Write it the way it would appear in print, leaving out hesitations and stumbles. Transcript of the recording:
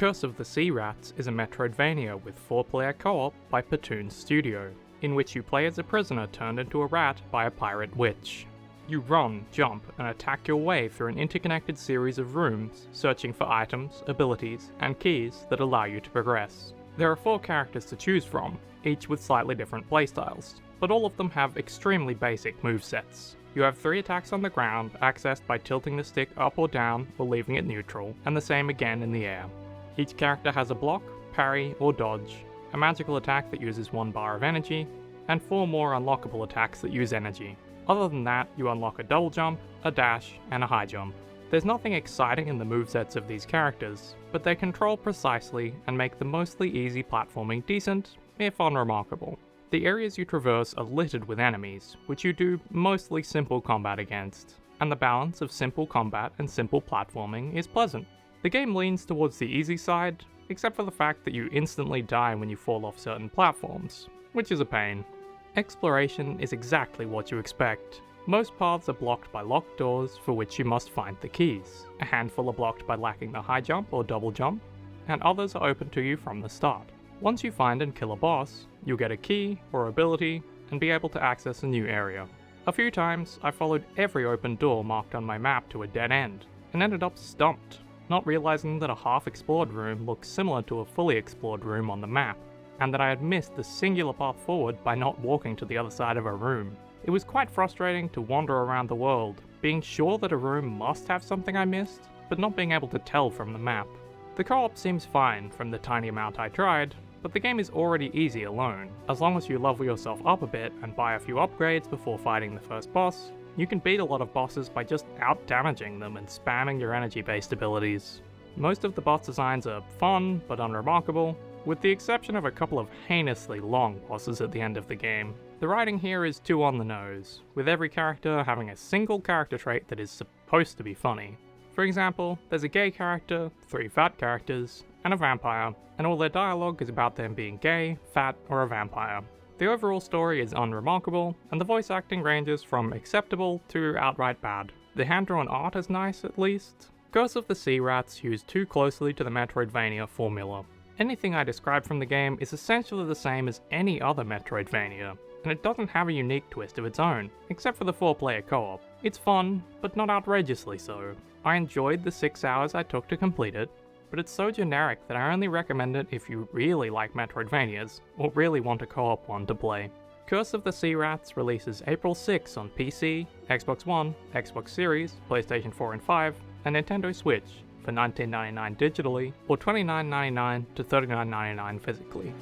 Curse of the Sea Rats is a Metroidvania with 4-player co-op by Platoon Studio, in which you play as a prisoner turned into a rat by a pirate witch. You run, jump, and attack your way through an interconnected series of rooms, searching for items, abilities, and keys that allow you to progress. There are 4 characters to choose from, each with slightly different playstyles, but all of them have extremely basic movesets. You have 3 attacks on the ground, accessed by tilting the stick up or down or leaving it neutral, and the same again in the air. Each character has a block, parry, or dodge, a magical attack that uses 1 bar of energy, and 4 more unlockable attacks that use energy. Other than that, you unlock a double jump, a dash, and a high jump. There's nothing exciting in the movesets of these characters, but they control precisely and make the mostly easy platforming decent, if unremarkable. The areas you traverse are littered with enemies, which you do mostly simple combat against, and the balance of simple combat and simple platforming is pleasant. The game leans towards the easy side, except for the fact that you instantly die when you fall off certain platforms, which is a pain. Exploration is exactly what you expect. Most paths are blocked by locked doors for which you must find the keys. A handful are blocked by lacking the high jump or double jump, and others are open to you from the start. Once you find and kill a boss, you'll get a key or ability and be able to access a new area. A few times, I followed every open door marked on my map to a dead end, and ended up stumped, not realizing that a half-explored room looks similar to a fully explored room on the map, and that I had missed the singular path forward by not walking to the other side of a room. It was quite frustrating to wander around the world, being sure that a room must have something I missed, but not being able to tell from the map. The co-op seems fine from the tiny amount I tried, but the game is already easy alone. As long as you level yourself up a bit and buy a few upgrades before fighting the first boss, you can beat a lot of bosses by just out-damaging them and spamming your energy-based abilities. Most of the boss designs are fun but unremarkable, with the exception of a couple of heinously long bosses at the end of the game. The writing here is too on the nose, with every character having a single character trait that is supposed to be funny. For example, there's a gay character, 3 fat characters, and a vampire, and all their dialogue is about them being gay, fat, or a vampire. The overall story is unremarkable, and the voice acting ranges from acceptable to outright bad. The hand-drawn art is nice, at least. Curse of the Sea Rats used too closely to the Metroidvania formula. Anything I describe from the game is essentially the same as any other Metroidvania, and it doesn't have a unique twist of its own, except for the 4-player co-op. It's fun, but not outrageously so. I enjoyed the 6 hours I took to complete it, but it's so generic that I only recommend it if you really like Metroidvanias, or really want a co-op one to play. Curse of the Sea Rats releases April 6 on PC, Xbox One, Xbox Series, PlayStation 4 and 5, and Nintendo Switch for $19.99 digitally, or $29.99 to $39.99 physically.